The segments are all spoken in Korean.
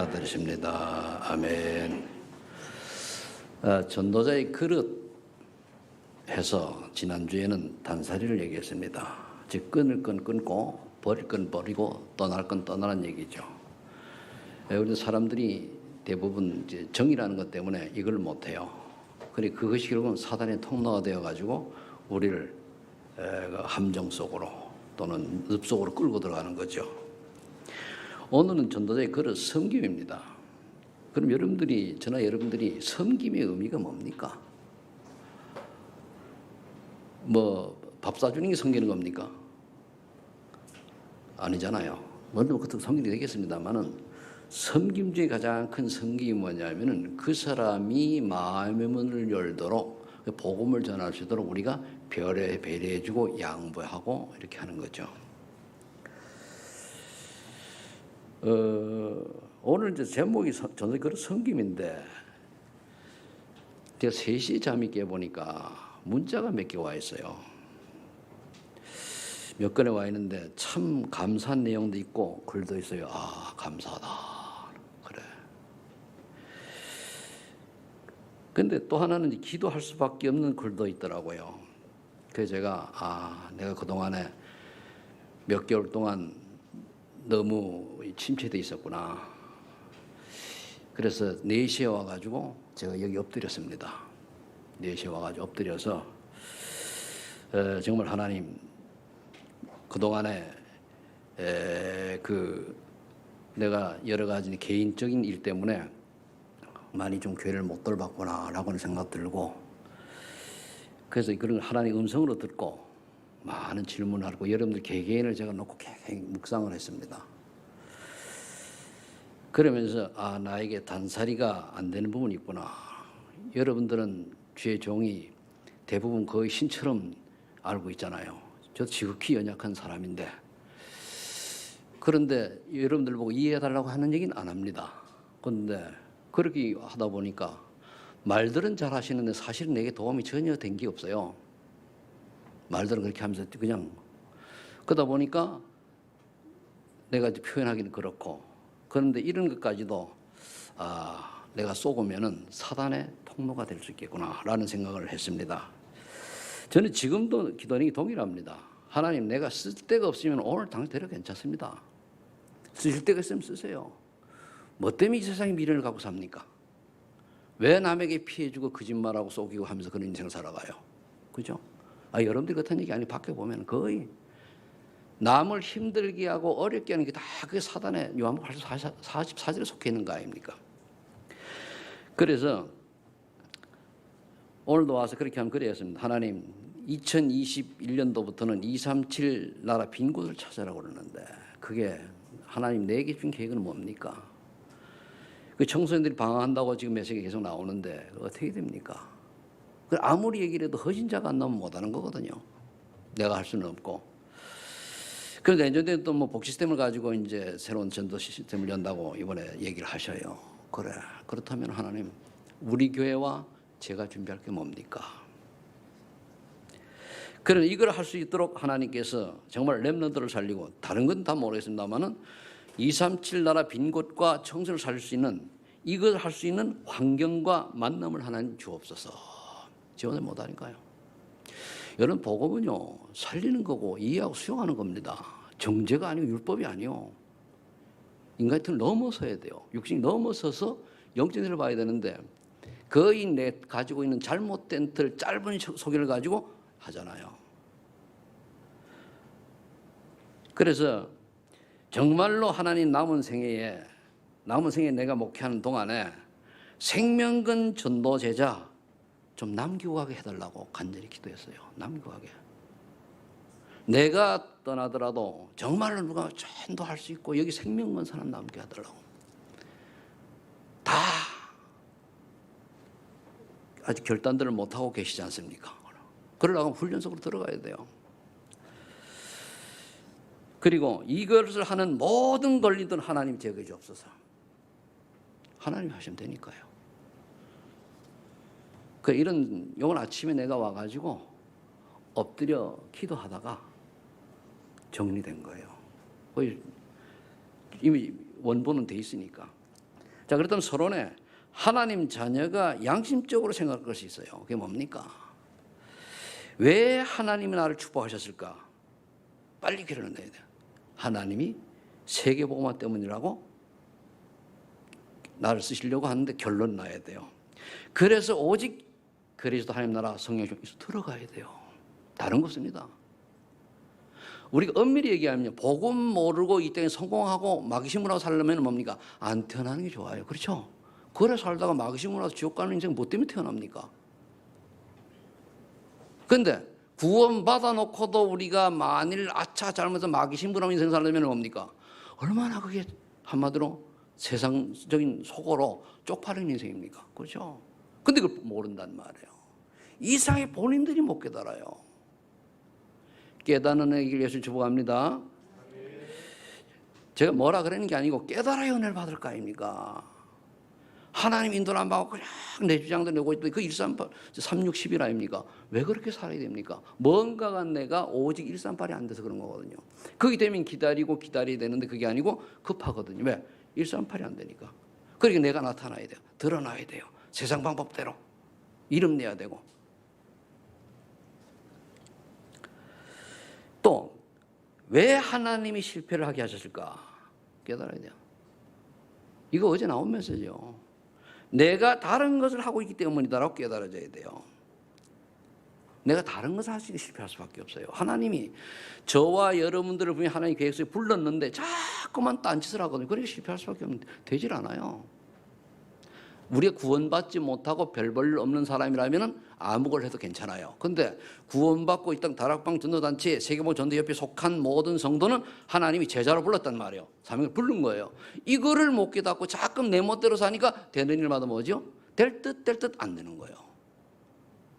아들이십니다. 아멘. 전도자의 그릇 해서 지난주에는 단사리를 얘기했습니다. 즉 끊을 건 끊고 버릴 건 버리고 떠날 건 떠나는 얘기죠. 우리 사람들이 대부분 이제 정이라는 것 때문에 이걸 못해요. 그리고 그것이 결국은 사단의 통로가 되어가지고 우리를 함정 속으로 또는 늪 속으로 끌고 들어가는 거죠. 오늘은 전도자의 그릇 섬김입니다. 그럼 저나 여러분들이 섬김의 의미가 뭡니까? 밥 사주는 게 섬기는 겁니까? 아니잖아요. 물론 그것도 섬김이 되겠습니다만은 섬김 중에 가장 큰 섬김이 뭐냐면은 그 사람이 마음의 문을 열도록 복음을 전할 수 있도록 우리가 배려해주고 양보하고 이렇게 하는 거죠. 오늘 이제 제목이 전도자의 그릇 섬김인데 제가 3시에 잠이 깨보니까 문자가 몇 개 와 있어요. 몇 건에 와 있는데 참 감사한 내용도 있고 글도 있어요. 아, 감사하다. 그래. 근데 또 하나는 기도할 수밖에 없는 글도 있더라고요. 그래서 제가 내가 그동안에 몇 개월 동안 너무 침체돼 있었구나. 그래서 4시에 와가지고 제가 여기 엎드렸습니다. 4시에 와가지고 엎드려서 정말 하나님 그동안에 내가 여러 가지 개인적인 일 때문에 많이 좀 교회를 못 돌봤구나라고는 생각 들고 그래서 그런 하나님 음성으로 듣고 많은 질문을 하고 여러분들 개개인을 제가 놓고 묵상을 했습니다. 그러면서 나에게 단사리가 안 되는 부분이 있구나. 여러분들은 주의 종이 대부분 거의 신처럼 알고 있잖아요. 저도 지극히 연약한 사람인데 그런데 여러분들 보고 이해해달라고 하는 얘기는 안 합니다. 그런데 그렇게 하다 보니까 말들은 잘 하시는데 사실은 내게 도움이 전혀 된 게 없어요. 말들은 그렇게 하면서 그냥 그러다 보니까 내가 표현하기는 그렇고 그런데 이런 것까지도 내가 쏘고면은 사단의 통로가 될 수 있겠구나라는 생각을 했습니다. 저는 지금도 기도하는 게 동일합니다. 하나님 내가 쓸 데가 없으면 오늘 당대로 괜찮습니다. 쓰실 데가 있으면 쓰세요. 뭐 때문에 이 세상에 미련을 갖고 삽니까? 왜 남에게 피해주고 거짓말하고 속이고 하면서 그런 인생 살아가요? 그죠? 여러분들 같은 얘기 아니 밖에 보면 거의 남을 힘들게 하고 어렵게 하는 게 다 그게 사단의 요한복음 44절에 속해 있는 거 아닙니까? 그래서 오늘도 와서 그렇게 하면 그랬습니다. 하나님 2021년도부터는 237 나라 빈 곳을 찾으라고 그러는데 그게 하나님 내게 준 계획은 뭡니까? 그 청소년들이 방황한다고 지금 메시지가 계속 나오는데 어떻게 됩니까? 아무리 얘기를 해도 허신자가 안 나오면 못하는 거거든요. 내가 할 수는 없고. 그러니까 예전에 또 복지 시스템을 가지고 이제 새로운 전도 시스템을 연다고 이번에 얘기를 하셔요. 그래. 그렇다면 하나님, 우리 교회와 제가 준비할 게 뭡니까? 그럼 이걸 할 수 있도록 하나님께서 정말 렘넌트를 살리고 다른 건 다 모르겠습니다만은 237 나라 빈 곳과 청소를 살릴 수 있는 이걸 할 수 있는 환경과 만남을 하나님 주옵소서. 지원을 못하니까요. 여러분 복음은요 살리는 거고 이해하고 수용하는 겁니다. 정죄가 아니고 율법이 아니요. 인간의 틀을 넘어서야 돼요. 육신이 넘어서서 영적으로 봐야 되는데 거의 내 가지고 있는 잘못된 틀 짧은 소견을 가지고 하잖아요. 그래서 정말로 하나님 남은 생애에 내가 목회하는 동안에 생명근 전도 제자 좀 남기고 가게 해달라고 간절히 기도했어요. 남기고 가게. 내가 떠나더라도 정말로 누가 전도할 수 있고 여기 생명근 사람 남게 하달라고. 다 아직 결단들을 못하고 계시지 않습니까? 그러려면 훈련 속으로 들어가야 돼요. 그리고 이것을 하는 모든 권리들 하나님 제거해 주옵소서. 하나님이 하시면 되니까요. 이런 오늘 아침에 내가 와가지고 엎드려 기도하다가 정리된 거예요. 이미 원본은 돼 있으니까. 자, 그렇다면 서론에 하나님 자녀가 양심적으로 생각할 것이 있어요. 그게 뭡니까? 왜 하나님이 나를 축복하셨을까? 빨리 결론을 내야 돼요. 하나님이 세계복음화 때문이라고 나를 쓰시려고 하는데 결론 나야 돼요. 그래서 오직 그리스도 하나님 나라 성령 속에서 들어가야 돼요. 다른 거 없습니다. 우리가 엄밀히 얘기하면 복음 모르고 이 땅에 성공하고 마귀심으로 살려면 뭡니까? 안 태어나는 게 좋아요. 그렇죠? 그래 살다가 마귀심으로 지옥 가는 인생 뭐 때문에 태어납니까? 근데 구원 받아놓고도 우리가 만일 아차 잘못해서 마귀심으로 인생 살려면 뭡니까? 얼마나 그게 한마디로 세상적인 속어로 쪽팔린 인생입니까? 그렇죠? 근데 그걸 모른단 말이에요. 이상하게 본인들이 못 깨달아요. 깨닫는 얘기를 예수 축복합니다. 제가 뭐라 그러는 게 아니고 깨달아야 은혜를 받을 거 아닙니까? 하나님 인도를 안 받고 그냥 내 주장도 내고 있더니 그 138, 360일 아닙니까? 왜 그렇게 살아야 됩니까? 뭔가가 내가 오직 138이 안 돼서 그런 거거든요. 그게 되면 기다리고 기다려야 되는데 그게 아니고 급하거든요. 왜? 138이 안 되니까. 그러니까 내가 나타나야 돼요. 드러나야 돼요. 세상 방법대로. 이름 내야 되고. 또 왜 하나님이 실패를 하게 하셨을까? 깨달아야 돼요. 이거 어제 나온 메시지요. 내가 다른 것을 하고 있기 때문이다라고 깨달아져야 돼요. 내가 다른 것을 할 수 있게 실패할 수밖에 없어요. 하나님이 저와 여러분들을 분명히 하나님 계획 속에 불렀는데 자꾸만 딴짓을 하거든요. 그러니까 실패할 수밖에 없는데 되질 않아요. 우리가 구원받지 못하고 별 볼 일 없는 사람이라면 아무 걸 해도 괜찮아요. 그런데 구원받고 이 땅 다락방 전도단체 세계복음 전도협회에 속한 모든 성도는 하나님이 제자로 불렀단 말이에요. 사명을 부른 거예요. 이거를 못 깨닫고 자꾸 내 멋대로 사니까 되는 일마다 뭐죠? 될 듯 안 되는 거예요.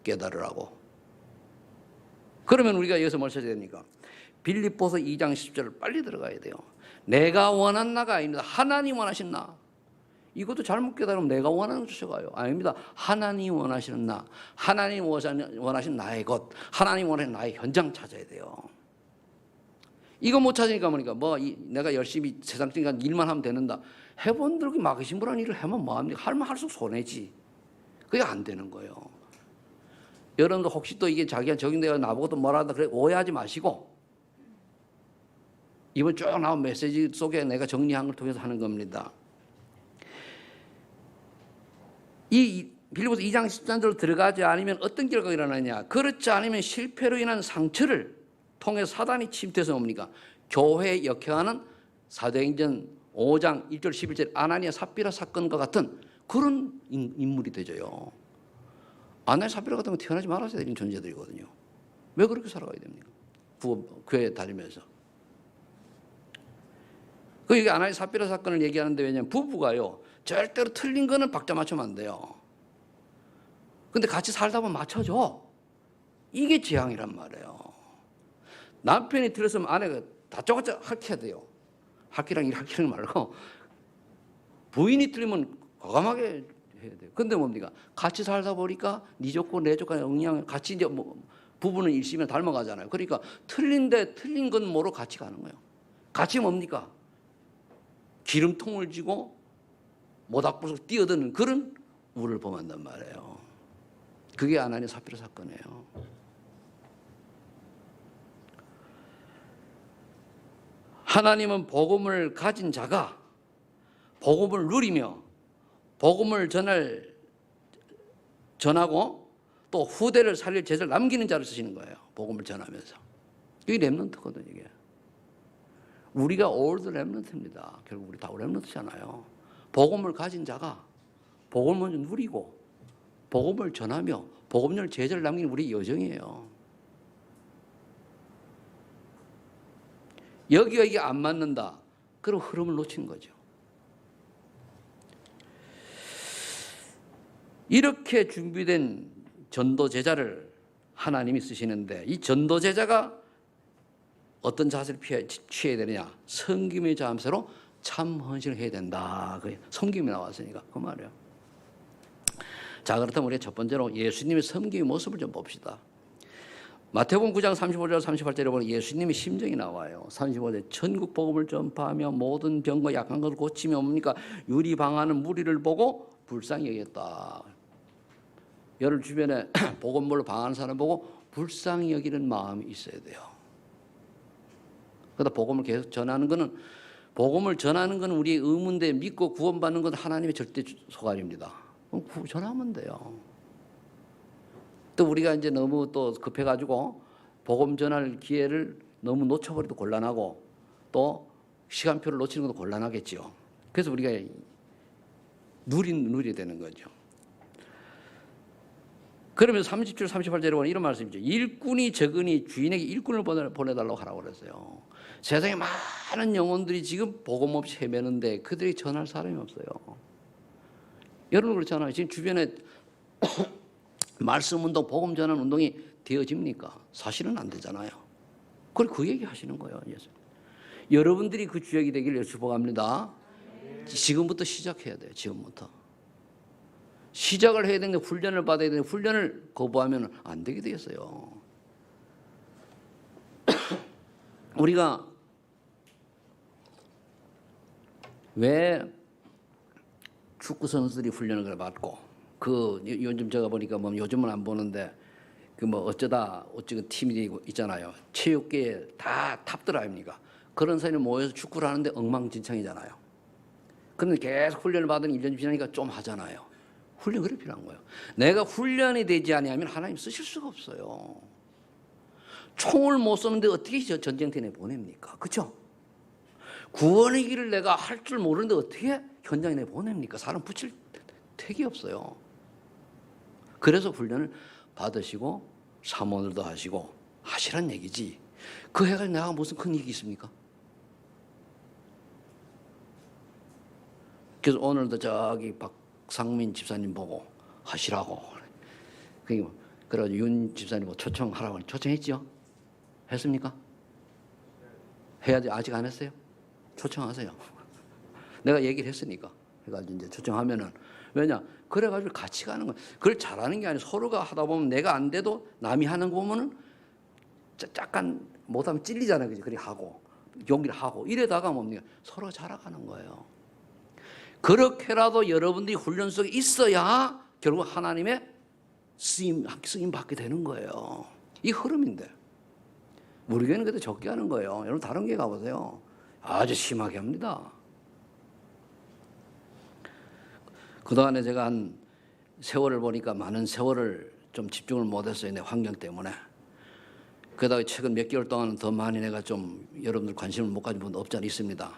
깨달으라고. 그러면 우리가 여기서 뭘 찾아야 됩니까? 빌립보서 2장 10절을 빨리 들어가야 돼요. 내가 원한 나가 아닙니다. 하나님 원하신 나. 이것도 잘못 깨달으면 내가 원하는 것 쫓아가요. 아닙니다. 하나님 원하시는 나, 하나님 원하시는 나의 것, 하나님 원하시는 나의 현장 찾아야 돼요. 이거 못 찾으니까 뭐니까 내가 열심히 세상적인 일만 하면 되는다. 해본들이 마귀신부라는 일을 하면 뭐합니까? 하면 할수록 손해지. 그게 안 되는 거예요. 여러분도 혹시 또 이게 자기가 적용되어 나보고 또 뭐라 한다 그래 오해하지 마시고 이번 쭉 나온 메시지 속에 내가 정리한 걸 통해서 하는 겁니다. 이 빌립보서 2장 13절로 들어가지 않으면 어떤 결과가 일어나냐? 그렇지 않으면 실패로 인한 상처를 통해 사단이 침투해서 뭡니까? 교회에 역행하는 사도행전 5장 1절 11절 아나니아 삽비라 사건과 같은 그런 인물이 되져요. 아나니아 삽비라 같은 건 태어나지 말았어야 되는 존재들이거든요. 왜 그렇게 살아가야 됩니까? 교회에 다니면서. 그 여기 아나니아 삽비라 사건을 얘기하는데 왜냐하면 부부가요. 절대로 틀린 거는 박자 맞추면 안 돼요. 근데 같이 살다 보면 맞춰줘. 이게 재앙이란 말이에요. 남편이 틀렸으면 아내가 다짜고짜 할퀴해야 돼요. 할퀴랑 일 할퀴는 말고 부인이 틀리면 과감하게 해야 돼요. 근데 뭡니까? 같이 살다 보니까 네 좋고 내 좋고 영향 같이 이제 부부는 일시면 닮아가잖아요. 그러니까 틀린 건 뭐로 같이 가는 거예요. 같이 뭡니까? 기름통을 쥐고 모닥불을 뛰어드는 그런 우를 범한단 말이에요. 그게 아나니아 삽비라 사건이에요. 하나님은 복음을 가진 자가 복음을 누리며 복음을 전하고 또 후대를 살릴 제자를 남기는 자를 쓰시는 거예요. 복음을 전하면서. 이게 렘넌트거든요. 이게. 우리가 올드 렘넌트입니다. 결국 우리 다 렘넌트잖아요. 복음을 가진 자가 복음을 먼저 누리고 복음을 전하며 복음을 제자를 남기는 우리 여정이에요. 여기가 이게 안 맞는다. 그럼 흐름을 놓친 거죠. 이렇게 준비된 전도 제자를 하나님이 쓰시는데 이 전도 제자가 어떤 자세를 취해야 되느냐? 섬김의 자세로 참 헌신을 해야 된다. 섬김이 나왔으니까 그 말이에요. 자, 그렇다면 우리가 첫 번째로 예수님의 섬김의 모습을 좀 봅시다. 마태복음 9장 35절 38절에 보면 예수님의 심정이 나와요. 35절 천국 복음을 전파하며 모든 병과 약한 것을 고치며 뭡니까? 유리 방하는 무리를 보고 불쌍히 여겼다. 여러분 주변에 복음물로 방하는 사람 보고 불쌍히 여기는 마음이 있어야 돼요. 그러다 복음을 계속 전하는 것은 우리의 의무인데 믿고 구원받는 건 하나님의 절대 소관입니다. 그럼 전하면 돼요. 또 우리가 이제 너무 또 급해가지고 복음 전할 기회를 너무 놓쳐버려도 곤란하고 또 시간표를 놓치는 것도 곤란하겠죠. 그래서 우리가 누려야 되는 거죠. 그러면 37, 38절에 보면 이런 말씀이죠. 일꾼이 적으니 주인에게 일꾼을 보내달라고 하라고 그랬어요. 세상에 많은 영혼들이 지금 복음 없이 헤매는데 그들이 전할 사람이 없어요. 여러분 그렇잖아요. 지금 주변에 말씀 운동, 복음 전환 운동이 되어집니까? 사실은 안 되잖아요. 그리고 그 얘기 하시는 거예요. 예수. 여러분들이 그 주역이 되기를 축복합니다. 지금부터 시작해야 돼요. 지금부터. 시작을 해야 되는데 훈련을 받아야 되는데 훈련을 거부하면 안 되게 되겠어요. 우리가 왜 축구 선수들이 훈련을 받고 요즘 제가 보니까 뭐 요즘은 안 보는데 어쩌다 팀이 있잖아요. 체육계에 다 탑들 아닙니까? 그런 사람이 모여서 축구를 하는데 엉망진창이잖아요. 그런데 계속 훈련을 받으니 1년 지나니까 좀 하잖아요. 훈련 그렇게 필요한 거예요. 내가 훈련이 되지 않으면 하나님 쓰실 수가 없어요. 총을 못 쏘는데 어떻게 전쟁터에 보냅니까? 그렇죠? 구원의 길을 내가 할 줄 모르는데 어떻게 현장에 보냅니까? 사람 붙일 택이 없어요. 그래서 훈련을 받으시고 사모들도 하시고 하시란 얘기지. 그 해가 내가 무슨 큰 이익이 있습니까? 그래서 오늘도 저기 박상민 집사님 보고 하시라고. 그래가지고 윤 집사님 초청하라고 초청했죠? 했습니까? 해야지. 아직 안 했어요? 초청하세요. 내가 얘기를 했으니까. 그래가지고 이제 초청하면은 왜냐? 그래가지고 같이 가는 거야. 그걸 잘하는 게 아니라 서로가 하다 보면 내가 안 돼도 남이 하는 거 보면은 약간 못하면 찔리잖아요. 그지? 그렇게 하고 용기를 하고 이래다가 뭡니까? 서로 자라가는 거예요. 그렇게라도 여러분들이 훈련 속에 있어야 결국 하나님의 쓰임 받게 되는 거예요. 이 흐름인데 우리 교회는 그래도 적게 하는 거예요. 여러분 다른 교회 가보세요. 아주 심하게 합니다. 그동안에 제가 한 세월을 보니까 많은 세월을 좀 집중을 못했어요. 내 환경 때문에. 그러다가 최근 몇 개월 동안은 더 많이 내가 좀 여러분들 관심을 못 가진 분도 없지 않아 있습니다.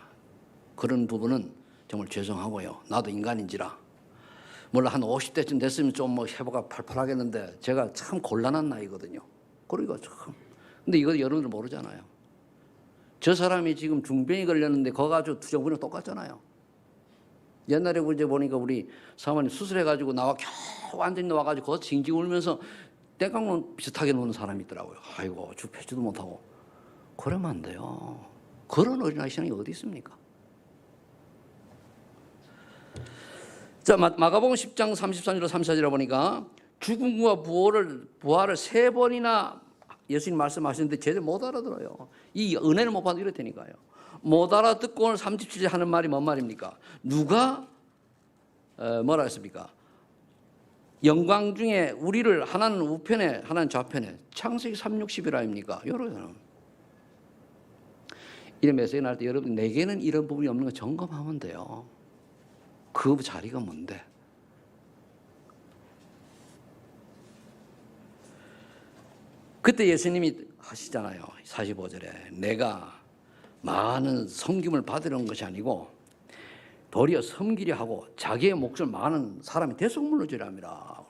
그런 부분은 정말 죄송하고요. 나도 인간인지라. 물론 한 50대쯤 됐으면 좀 회복가 팔팔하겠는데 제가 참 곤란한 나이거든요. 그러니까 참. 근데 이거 여러분들 모르잖아요. 저 사람이 지금 중병이 걸렸는데 그거 가지고 투정부랑 똑같잖아요. 옛날에 이제 보니까 우리 사모님 수술해가지고 겨우 완전히 나와가지고 거기서 징징 울면서 땡깡론 비슷하게 노는 사람이 있더라고요. 아이고, 펴지도 못하고. 그러면 안 돼요. 그런 어린아이 신앙이 어디 있습니까? 자, 마가복음 10장 33절 34절에 보니까 죽음과 부활을 3번이나 예수님 말씀하시는데 제대로 못 알아들어요. 이 은혜를 못 받아 이렇다니까요. 못 알아듣고 오늘 37절 하는 말이 뭔 말입니까? 누가 뭐라 했습니까? 영광 중에 우리를 하나는 우편에 하나는 좌편에 창세기 3:60일 아닙니까? 여러분 이런 메시지 날 때 여러분 내게는 이런 부분이 없는 거 점검하면 돼요. 그 자리가 뭔데? 그때 예수님이 하시잖아요. 45절에 내가 많은 섬김을 받으려는 것이 아니고 도리어 섬기려 하고 자기의 몫을 많은 사람이 대속물로 주랍니다.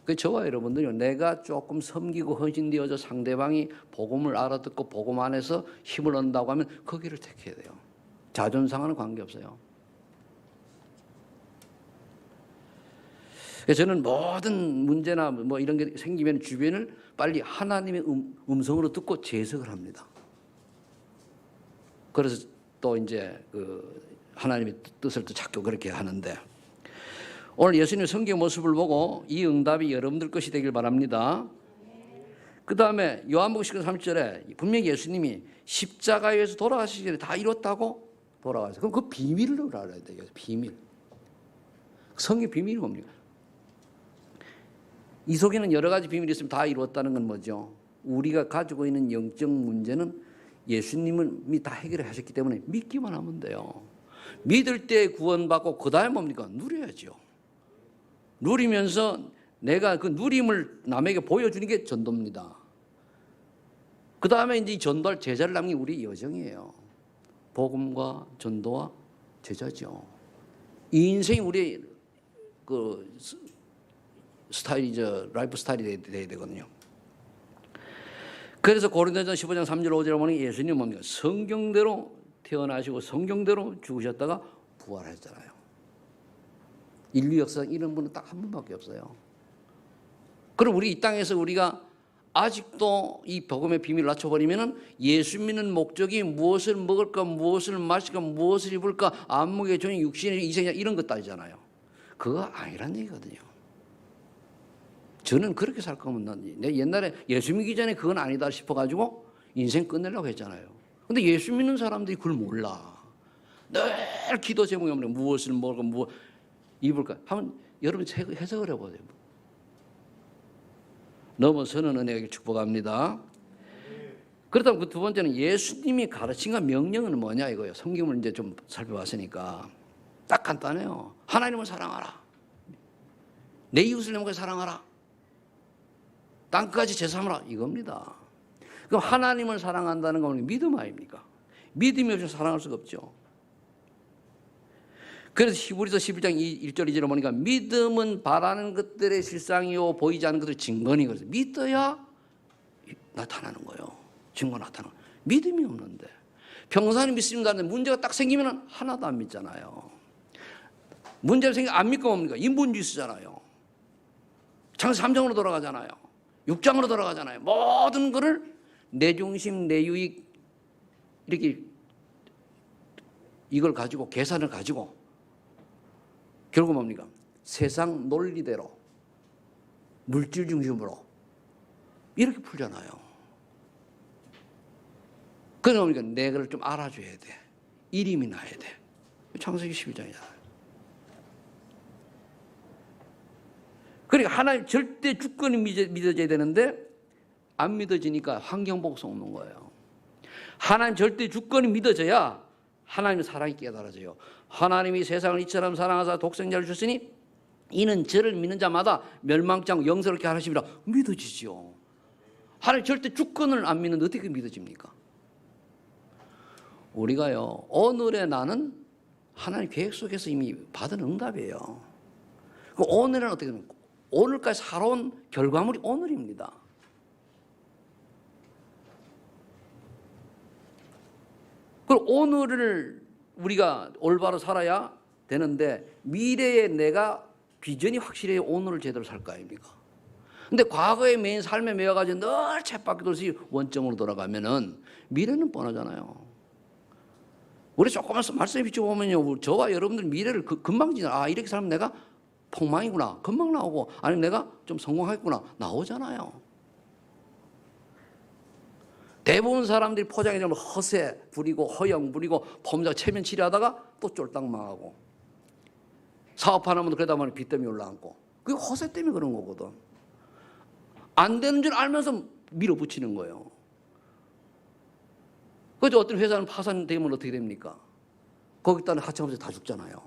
그 저와 여러분들이 내가 조금 섬기고 헌신되어져 상대방이 복음을 알아듣고 복음 안에서 힘을 얻는다고 하면 거기를 택해야 돼요. 자존상하는 관계없어요. 그래서 저는 모든 문제나 뭐 이런 게 생기면 주변을 빨리 하나님의 음성으로 듣고 재석을 합니다. 그래서 또 이제 하나님의 뜻을 또 찾고 그렇게 하는데 오늘 예수님의 성경 모습을 보고 이 응답이 여러분들 것이 되길 바랍니다. 그 다음에 요한복음 10장 30절에 분명히 예수님이 십자가에서 돌아가시기 전에 다 이뤘다고 돌아가셨어요. 그럼 그 비밀을 알아야 돼요. 비밀. 성의 비밀이 뭡니까? 이 속에는 여러 가지 비밀이 있으면 다 이루었다는 건 뭐죠? 우리가 가지고 있는 영적 문제는 예수님이 다 해결을 하셨기 때문에 믿기만 하면 돼요. 믿을 때 구원받고 그 다음에 뭡니까? 누려야죠. 누리면서 내가 그 누림을 남에게 보여주는 게 전도입니다. 그 다음에 이제 전도할 제자를 남긴 우리 여정이에요. 복음과 전도와 제자죠. 이 인생이 우리 그 스타일이죠. 라이프 스타일이 돼야 되거든요. 그래서 고린도전서 15장 3절 5절에 보면 예수님은 뭡니까? 성경대로 태어나시고 성경대로 죽으셨다가 부활하셨잖아요. 인류 역사상 이런 분은 딱 한 분밖에 없어요. 그럼 우리 이 땅에서 우리가 아직도 이 복음의 비밀을 낮춰버리면은 예수 믿는 목적이 무엇을 먹을까, 무엇을 마실까, 무엇을 입을까, 안목의 종이 육신의 이생이냐 이런 것 따지잖아요. 그거 아니란 얘기거든요. 저는 그렇게 살 거면 내 옛날에 예수 믿기 전에 그건 아니다 싶어가지고 인생 끝내려고 했잖아요. 근데 예수 믿는 사람들이 그걸 몰라. 늘 기도 제목이 없는 무엇을 먹을까, 무엇 입을까 하면 여러분 해석을 해보세요. 너무 선한 은혜를 축복합니다. 그렇다면 그 두 번째는 예수님이 가르친 것 명령은 뭐냐 이거예요. 성경을 이제 좀 살펴봤으니까 딱 간단해요. 하나님을 사랑하라. 내 이웃을 내 몸과 사랑하라. 땅까지 제삼하라 이겁니다. 그럼 하나님을 사랑한다는 건 믿음 아닙니까? 믿음이 없이 사랑할 수가 없죠. 그래서 히브리서 11장 1절 2절에 보니까 믿음은 바라는 것들의 실상이요 보이지 않는 것들의 증거니. 믿어야 나타나는 거예요. 증거 나타나는 거예요. 믿음이 없는데 평소에 믿습니다 하는데 문제가 딱 생기면 하나도 안 믿잖아요. 문제가 생기면 안 믿고 뭡니까? 인본주의잖아요. 창세 3장으로 돌아가잖아요. 6장으로 돌아가잖아요. 모든 것을 내 중심, 내 유익 이렇게 이걸 가지고 계산을 가지고 결국 뭡니까? 세상 논리대로 물질 중심으로 이렇게 풀잖아요. 그러니까 뭡니까? 내가를 좀 알아줘야 돼. 이름이 나야 돼. 창세기 12장이잖아요. 그러니까 하나님 절대 주권이 믿어져야 되는데 안 믿어지니까 환경 복송 없는 거예요. 하나님 절대 주권이 믿어져야 하나님의 사랑이 깨달아져요. 하나님이 세상을 이처럼 사랑하사 독생자를 주시니 이는 저를 믿는 자마다 멸망치 않고 영생을 하심이라 믿어지죠. 하나님 절대 주권을 안 믿는데 어떻게 믿어집니까? 우리가요 오늘의 나는 하나님 계획 속에서 이미 받은 응답이에요. 그 오늘은 어떻게 됩니까? 오늘까지 살아온 결과물이 오늘입니다. 그리고 오늘을 우리가 올바로 살아야 되는데 미래에 내가 비전이 확실해야 오늘을 제대로 살 거 아닙니까? 근데 과거의 매인 삶에 매여가지고 늘 쳇바퀴 돌면서 원점으로 돌아가면은 미래는 뻔하잖아요. 우리 조금만 말씀에 비춰보면요, 저와 여러분들 미래를 금방 지나, 이렇게 살면 내가 폭망이구나, 금방 나오고, 아니면 내가 좀 성공하겠구나, 나오잖아요. 대부분 사람들이 포장이 되면 허세 부리고 허영 부리고 범죄 체면 치료하다가 또 쫄딱 망하고 사업하는 분도 그러다 보니 빚 때문에 올라앉고 그게 허세 때문에 그런 거거든. 안 되는 줄 알면서 밀어붙이는 거예요. 그래서 어떤 회사는 파산되면 어떻게 됩니까? 거기다가 하청업체 다 죽잖아요.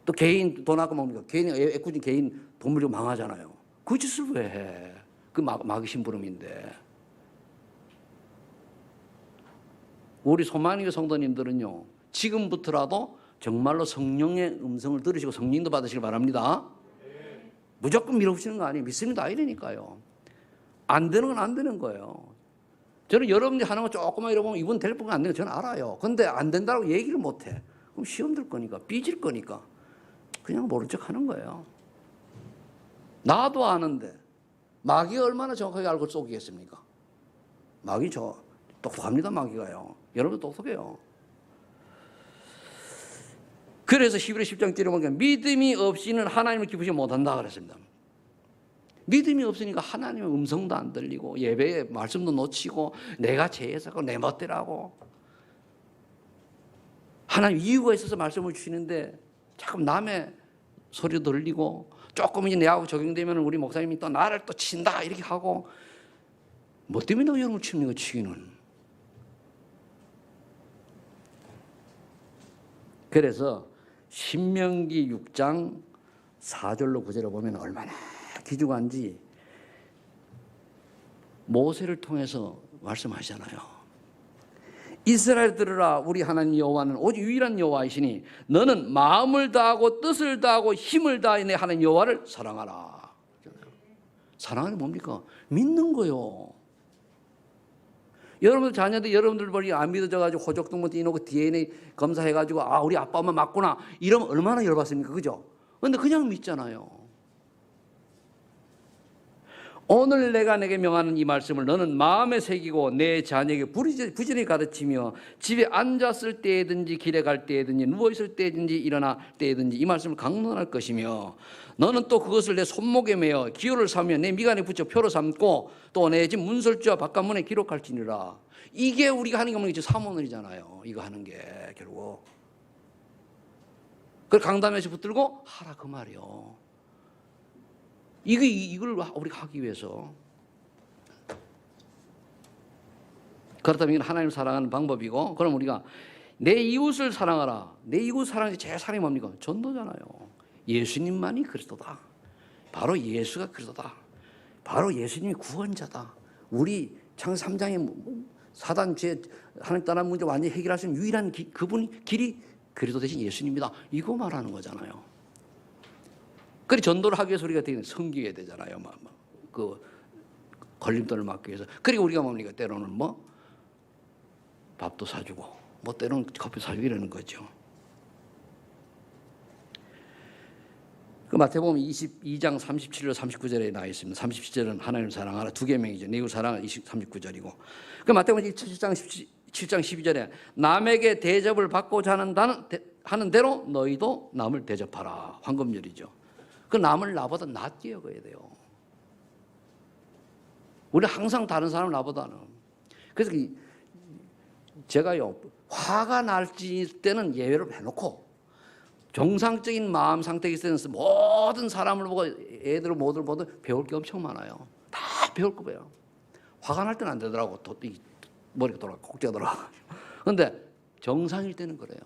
또 개인 돈 아까 뭡니까? 개인 애꿎은 개인 돈 물고 망하잖아요. 그 짓을 왜 해? 그 마귀 심부름인데. 우리 소망의 성도님들은요 지금부터라도 정말로 성령의 음성을 들으시고 성령도 받으시길 바랍니다. 무조건 밀어붙이는 거 아니에요. 믿습니다 이러니까요. 안 되는 건 안 되는 거예요. 저는 여러분들이 하는 거 조금만 잃어보면 이분 될 분 안 되는 거 저는 알아요. 근데 안 된다고 얘기를 못해. 그럼 시험 들 거니까 삐질 거니까 그냥 모른 척 하는 거예요. 나도 아는데 마귀가 얼마나 정확하게 알고 속이겠습니까? 마귀 똑똑합니다. 마귀가요. 여러분 똑똑해요. 그래서 히브리 10장 1절에 보니까 믿음이 없이는 하나님을 기쁘시지 못한다 그랬습니다. 믿음이 없으니까 하나님의 음성도 안 들리고 예배의 말씀도 놓치고 내가 제해서고 내 멋대로 하고 하나님 이유가 있어서 말씀을 주시는데 자꾸 남의 소리 들리고 조금 이제 내하고 적용되면 우리 목사님이 또 나를 또 친다 이렇게 하고 뭐 때문에 너 여러분을 치는 거 치기는. 그래서 신명기 6장 4절로 9절을 보면 얼마나 귀중한지 모세를 통해서 말씀하시잖아요. 이스라엘 들으라, 우리 하나님 여호와는 오직 유일한 여호와이시니 너는 마음을 다하고 뜻을 다하고 힘을 다해 내 하나님 여호와를 사랑하라. 사랑하는 게 뭡니까? 믿는 거요. 여러분들 자녀들 여러분들 보니 안 믿어져가지고 호적동무 띄놓고 DNA 검사해가지고 아 우리 아빠 엄마 맞구나 이러면 얼마나 열받습니까, 그죠? 근데 그냥 믿잖아요. 오늘 내가 내게 명하는 이 말씀을 너는 마음에 새기고 내 자녀에게 부지런히 가르치며 집에 앉았을 때든지 길에 갈 때든지 누워있을 때든지 일어날 때든지 이 말씀을 강론할 것이며 너는 또 그것을 내 손목에 매어 기호를 삼으며 내 미간에 붙여 표로 삼고 또 내 집 문설주와 바깥문에 기록할지니라. 이게 우리가 하는 게 뭐냐, 사모늘이잖아요. 이거 하는 게 결국. 그걸 강단에서 붙들고 하라 그 말이요. 이걸 우리가 하기 위해서. 그렇다면 이건 하나님을 사랑하는 방법이고, 그럼 우리가 내 이웃을 사랑하라. 내 이웃 사랑이 제일 사랑이 뭡니까? 전도잖아요. 예수님만이 그리스도다. 바로 예수가 그리스도다. 바로 예수님이 구원자다. 우리 창세기 3장에 사단 죄 하나님 떠난 문제 완전히 해결하신 유일한 그분이 길이 그리스도 대신 예수님이다. 이거 말하는 거잖아요. 그래 전도를 하기 위해서 우리가 되게 섬기게 되잖아요. 그 걸림돌을 막기 위해서. 그리고 우리가 뭡니까? 때로는 뭐 밥도 사주고, 뭐 때로는 커피 사주고 이러는 거죠. 그 마태복음 22장 37절 39절에 나와 있습니다. 37절은 하나님 사랑하라 두 계명이죠. 내 이웃 사랑하라 39절이고. 그 마태복음 7장 12절에 남에게 대접을 받고자 하는 대로 너희도 남을 대접하라. 황금률이죠. 그 남을 나보다 낫게 여겨야 돼요. 우리는 항상 다른 사람을 나보다는. 그래서 제가요, 화가 날 때는 예외로 해놓고 정상적인 마음 상태에 있을 때는 모든 사람을 보고 애들 모두를 보도 배울 게 엄청 많아요. 다 배울 거예요. 화가 날 때는 안 되더라고. 머리가 돌아가, 꼭지가 돌아가. 그런데 정상일 때는 그래요.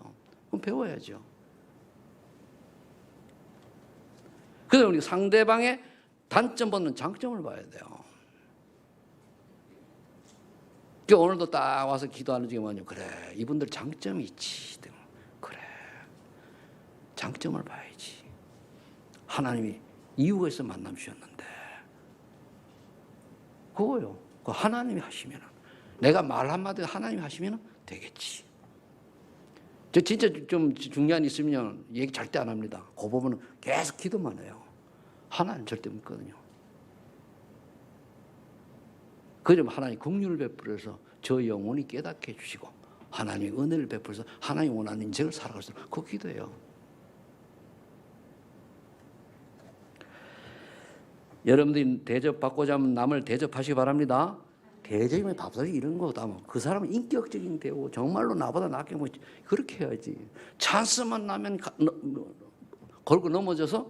그럼 배워야죠. 그래서 우리 상대방의 단점보다는 장점을 봐야 돼요. 오늘도 딱 와서 기도하는 중에 뭐냐면, 그래, 이분들 장점이 있지. 그래, 장점을 봐야지. 하나님이 이유가 있어 만남 주셨는데. 그거요. 그 하나님이 하시면, 내가 말 한마디 하나님이 하시면 되겠지. 저 진짜 좀 중요한 일 있으면 얘기 절대 안 합니다. 그 부분은 계속 기도만 해요. 하나님 절대 믿거든요. 그러면 하나님 긍휼을 베풀어서 저 영혼이 깨닫게 해주시고 하나님의 은혜를 베풀어서 하나님 원하는 인생을 살아갈 수 있도록 그 기도예요. 여러분들이 대접받고자 하면 남을 대접하시기 바랍니다. 대접이면 밥사기 이런 거다. 그 사람은 인격적인 대우, 정말로 나보다 낫게 뭐 그렇게 해야지. 찬스만 나면 걸고 넘어져서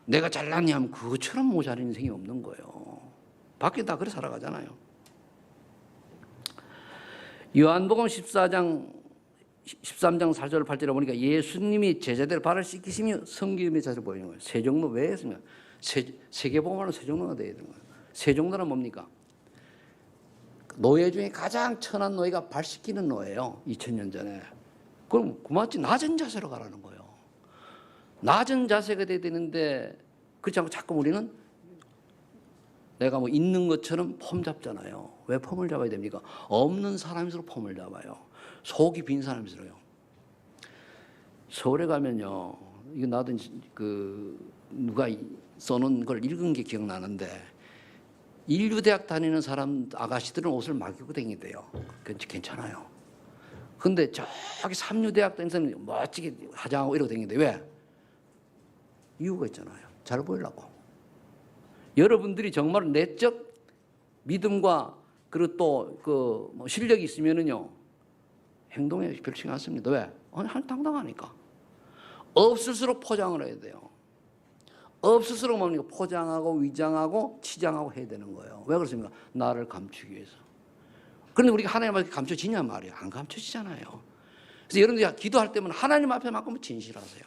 내가 잘났냐 하면 그것처럼 모자란 인생이 없는 거예요. 밖에 다 그래 살아가잖아요. 요한복음 13장 4절 8절에 보니까 예수님이 제자들 발을 씻기시며 섬김의 자세를 보이는 거예요. 세 종로 왜 했습니까? 세계복음화는 세 종로가 되어야 되는 거예요. 세 종로는 뭡니까? 노예 중에 가장 천한 노예가 발 씻기는 노예예요. 2000년 전에. 그럼 고맙지, 낮은 자세로 가라는 거예요. 낮은 자세가 돼야 되는데 그렇지 않고 자꾸 우리는 내가 뭐 있는 것처럼 폼 잡잖아요. 왜 폼을 잡아야 됩니까? 없는 사람일수록 폼을 잡아요. 속이 빈 사람일수록요. 서울에 가면요, 이거 나도 누가 써놓은 걸 읽은 게 기억나는데, 인류대학 다니는 사람 아가씨들은 옷을 막 입고 다니대요. 괜찮아요. 근데 저기 삼류대학 다니는 사람이 멋지게 화장하고 이러고 다니는데 왜? 이유가 있잖아요. 잘 보이려고. 여러분들이 정말 내적 믿음과 그리고 또 뭐 실력이 있으면은요, 행동에 별 신경 안 씁니다. 왜? 당당하니까. 없을수록 포장을 해야 돼요. 없을수록 뭡니까? 포장하고 위장하고 치장하고 해야 되는 거예요. 왜 그렇습니까? 나를 감추기 위해서. 그런데 우리가 하나님 앞에 감춰지냐 말이에요. 안 감춰지잖아요. 그래서 여러분들이 기도할 때면 하나님 앞에만큼은 진실하세요.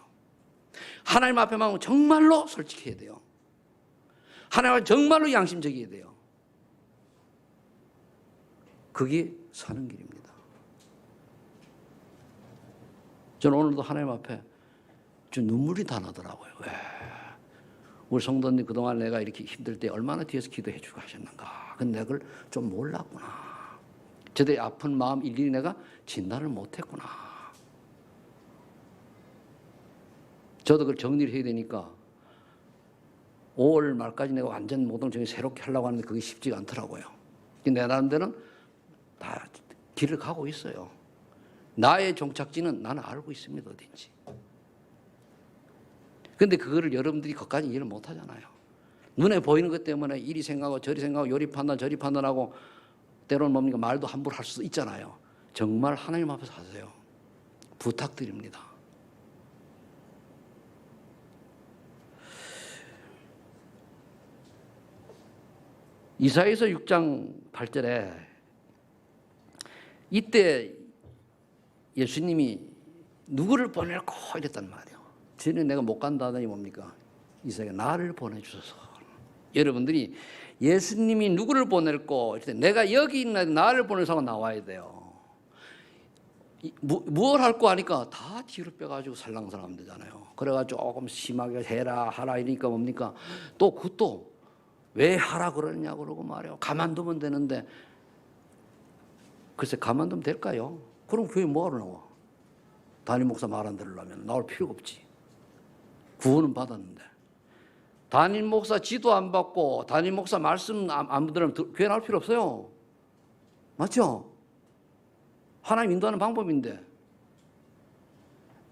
하나님 앞에만큼은 정말로 솔직해야 돼요. 하나님 앞에 정말로 양심적이어야 돼요. 그게 사는 길입니다. 저는 오늘도 하나님 앞에 좀 눈물이 다 나더라고요. 왜? 우리 성도님 그동안 내가 이렇게 힘들 때 얼마나 뒤에서 기도해 주고 하셨는가. 근데 그걸 좀 몰랐구나. 저들의 아픈 마음 일일이 내가 진단을 못했구나. 저도 그걸 정리를 해야 되니까 5월 말까지 내가 완전 모든 정리 새롭게 하려고 하는데 그게 쉽지가 않더라고요. 내 나름대로는 다 길을 가고 있어요. 나의 종착지는 나는 알고 있습니다. 어딘지. 그런데 그거를 여러분들이 거기까지 이해를 못 하잖아요. 눈에 보이는 것 때문에 이리 생각하고 저리 생각하고 요리 판단 저리 판단하고 때로는 뭡니까 말도 함부로 할 수도 있잖아요. 정말 하나님 앞에서 하세요. 부탁드립니다. 이사야서 6장 8절에 이때 예수님이 누구를 보낼까 이랬단 말이에요. 저는 내가 못 간다 하더니 뭡니까? 이사야가 나를 보내주소서. 여러분들이 예수님이 누구를 보낼까? 내가 여기 있는 나를 보낼 사람 나와야 돼요. 무엇 할 거 하니까 다 뒤로 빼가지고 살랑살랑 되잖아요. 그래가지고 조금 심하게 해라 하라 이러니까 뭡니까? 또 그것도 왜 하라 그러느냐 그러고 말이에요. 가만두면 되는데 글쎄 가만두면 될까요? 그럼 교회 뭐하러 나와? 담임 목사 말 안 들으려면 나올 필요가 없지. 구원은 받았는데 담임 목사 지도 안 받고 담임 목사 말씀 안 들으면 교회 나올 필요 없어요. 맞죠? 하나님 인도하는 방법인데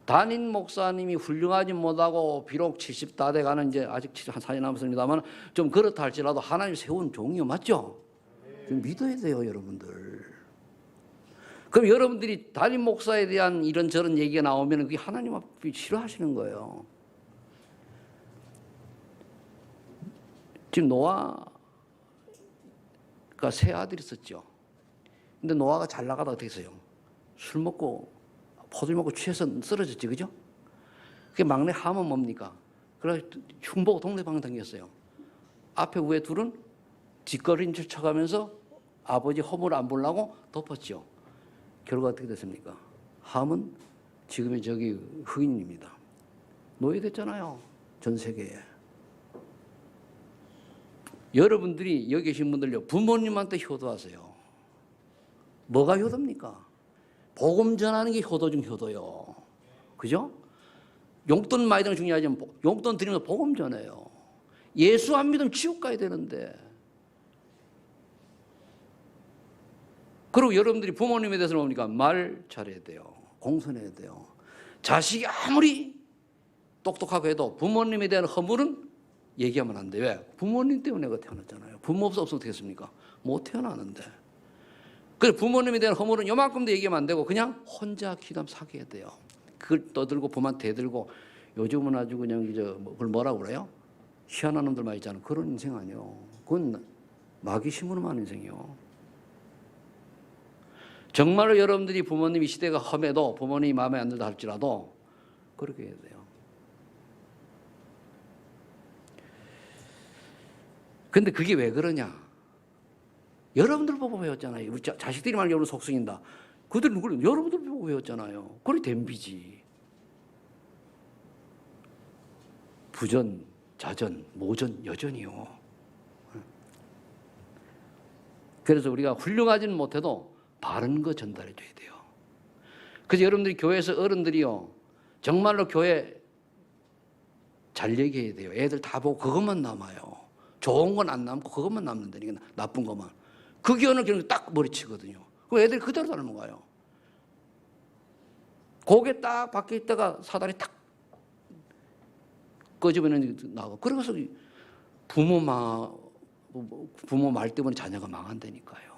담임 목사님이 훌륭하지 못하고 비록 70 다 돼가는 이제 아직 한 4년 남았습니다만 좀 그렇다 할지라도 하나님 세운 종이요. 맞죠? 좀 믿어야 돼요, 여러분들. 그럼 여러분들이 담임 목사에 대한 이런저런 얘기가 나오면 그게 하나님 앞에 싫어하시는 거예요. 지금 노아가 세 아들이 있었죠. 근데 노아가 잘 나가다 어떻게 했어요? 술 먹고 포도주 먹고 취해서 쓰러졌지, 그죠? 그게 막내 함은 뭡니까? 그래서 흉보고 동네방네 다녔어요. 앞에 위에 둘은 뒷걸음질 쳐가면서 아버지 허물 안 보려고 덮었죠. 결과 어떻게 됐습니까? 함은 지금의 저기 흑인입니다. 노예됐잖아요. 전 세계에. 여러분들이 여기 계신 분들요, 부모님한테 효도하세요. 뭐가 효도입니까? 복음 전하는 게 효도 중 효도요. 그죠? 용돈 많이 드는 건 중요하지만 용돈 드리면서 복음 전해요. 예수 안 믿으면 지옥 가야 되는데. 그리고 여러분들이 부모님에 대해서 뭡니까? 말 잘해야 돼요. 공손해야 돼요. 자식이 아무리 똑똑하고 해도 부모님에 대한 허물은 얘기하면 안 돼요. 왜? 부모님 때문에 내가 태어났잖아요. 부모 없으면 어떻게 했습니까? 못 태어나는데. 그래서 부모님에 대한 허물은 요만큼도 얘기하면 안 되고 그냥 혼자 기도하면 사귀어야 돼요. 그걸 떠들고 부모한테 대들고 요즘은 아주 그냥 그걸 뭐라고 그래요? 희한한 놈들만 있잖아요. 그런 인생 아니에요. 그건 마귀 심으로만 인생이에요. 정말로 여러분들이 부모님이 시대가 험해도 부모님이 마음에 안 든다 할지라도 그렇게 해야 돼요. 근데 그게 왜 그러냐? 여러분들 보고 배웠잖아요. 우리 자식들이 만약 여러분 속성인다. 그들 누구를 여러분들 보고 배웠잖아요. 그래 댐비지. 부전, 자전, 모전, 여전이요. 그래서 우리가 훌륭하지는 못해도 바른 거 전달해 줘야 돼요. 그래서 여러분들이 교회에서 어른들이요, 정말로 교회 잘 얘기해야 돼요. 애들 다 보고 그것만 남아요. 좋은 건 안 남고 그것만 남는다니까. 나쁜 것만. 그 교훈을 그냥 딱 머리치거든요. 그럼 애들이 그대로 닮은 거예요. 고개 딱 밖에 있다가 사다리 딱 꺼집어내는 게 나오고. 그래서 부모 말 때문에 자녀가 망한다니까요.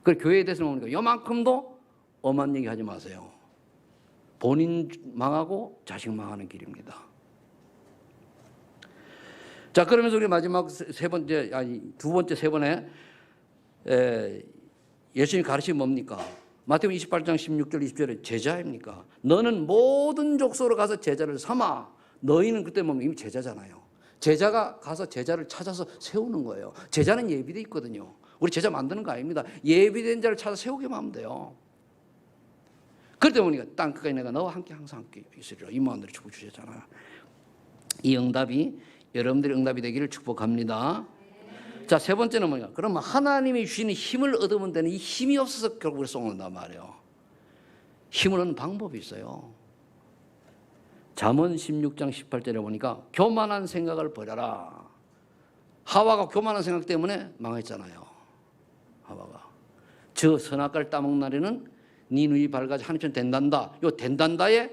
그 교회에 대해서 보니까 요만큼도 엄한 얘기 하지 마세요. 본인 망하고 자식 망하는 길입니다. 자, 그러면서 우리 마지막 두 번째, 세 번에 예수님이 가르침이 뭡니까? 마태복음 28장 16절 20절에 제자입니까? 너는 모든 족속으로 가서 제자를 삼아. 너희는 그때 보면 이미 제자잖아요. 제자가 가서 제자를 찾아서 세우는 거예요. 제자는 예비돼 있거든요. 우리 제자 만드는 거 아닙니다. 예비된 자를 찾아 세우기만 하면 돼요. 그러다 보니까 땅 끝까지 내가 너와 함께 항상 함께 있으리라. 이 마음대로 축복 주셨잖아요. 이 응답이 여러분들의 응답이 되기를 축복합니다. 자, 세 번째는 뭐냐? 그러면 하나님이 주시는 힘을 얻으면 되는 이 힘이 없어서 결국에 썩는단 말이에요. 힘을 얻는 방법이 있어요. 잠언 16장 18절에 보니까 교만한 생각을 버려라. 하와가 교만한 생각 때문에 망했잖아요. 하와가. 저 선악과를 따먹는 날에는 네 눈이 밝아져 하늘처럼 된단다. 요 된단다에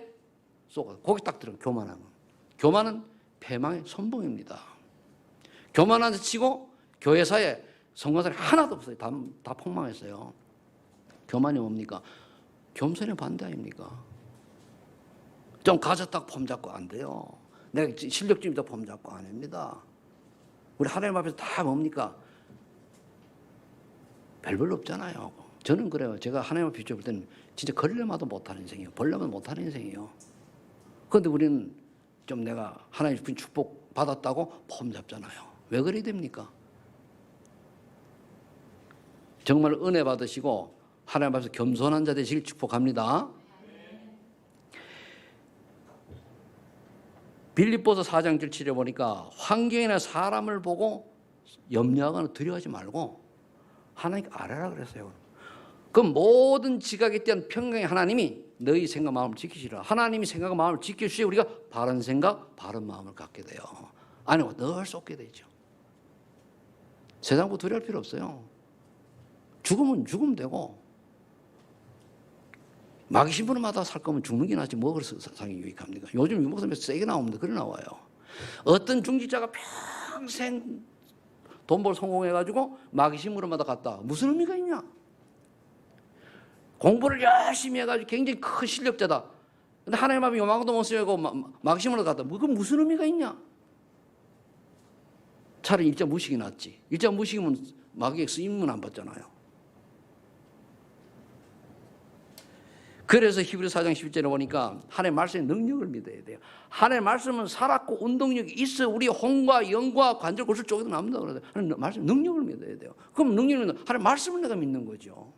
쏘가. 거기 딱 들어. 교만함은. 교만은 패망의 선봉입니다. 교만한 데 치고 교회사에 성공사람이 하나도 없어요. 다 폭망했어요. 교만이 뭡니까? 겸손의 반대 아닙니까? 좀 가졌다고 폼 잡고 안 돼요. 내가 실력 좀 있다 폼 잡고 안 합니다. 우리 하나님 앞에서 다 뭡니까? 별별로 없잖아요. 저는 그래요. 제가 하나님 앞에 비춰볼 때는 진짜 걸려마도 못하는 인생이에요. 벌려마도 못하는 인생이에요. 그런데 우리는 좀 내가 하나님 축복 받았다고 폼 잡잖아요. 왜 그래야 됩니까? 정말 은혜 받으시고 하나님 앞에서 겸손한 자 되시길 축복합니다. 빌립보서 4장 7절에 보니까 환경이나 사람을 보고 염려하거나 두려워하지 말고 하나님께 아뢰라 그랬어요. 그 모든 지각에 대한 평강의 하나님이 너희 생각 마음을 지키시라. 하나님이 생각과 마음을 지켜주시에 우리가 바른 생각, 바른 마음을 갖게 돼요. 아니면 늘 쏟게 되죠. 세상보고 두려울 필요 없어요. 죽으면 죽으면 되고 마귀 신부름하다 살 거면 죽는 게 낫지 뭐가 세상에 유익합니까? 요즘 유목사님 세게 나오는데 그래 나와요. 어떤 중직자가 평생 돈 벌 성공해가지고 마귀 신부름하다 갔다. 무슨 의미가 있냐? 공부를 열심히 해가지고 굉장히 큰 실력자다. 근데 하나님 앞에 요만큼도 못 쓰고 마귀 신부름하다 갔다. 그건 무슨 의미가 있냐? 차라리 일자 무식이 낫지. 일자 무식이면 마귀의 쓰임은 안 받잖아요. 그래서 히브리서 4장 11절에 보니까 하나님의 말씀의 능력을 믿어야 돼요. 하나님의 말씀은 살았고 운동력이 있어 우리 혼과 영과 관절 골수 쪽에도 나옵니다. 그래서 하나님의 말씀 능력을 믿어야 돼요. 그럼 능력을 믿는 하나님의 말씀을 내가 믿는 거죠.